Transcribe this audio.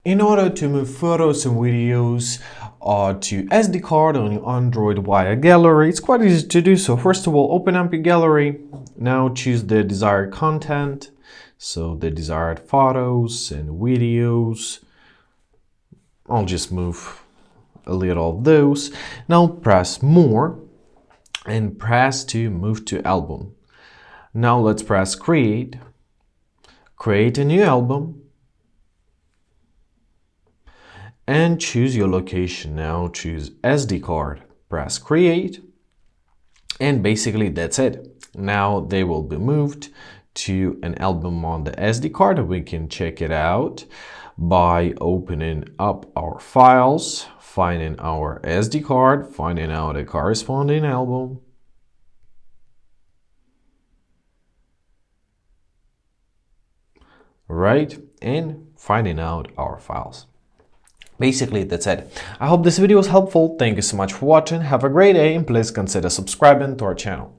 In order to move photos and videos to SD card on your Android via gallery, it's quite easy to do so. First of all, open up your gallery. Now choose the desired content. So the desired photos and videos. I'll just move a little of those. Now press more and press to move to album. Now let's press create. Create a new album. And choose your location. Now choose SD card, press create, and basically that's it. Now they will be moved to an album on the SD card. We can check it out by opening up our files, finding our SD card, finding out a corresponding album. Right, and finding out our files. Basically, that's it. I hope this video was helpful. Thank you so much for watching. Have a great day and please consider subscribing to our channel.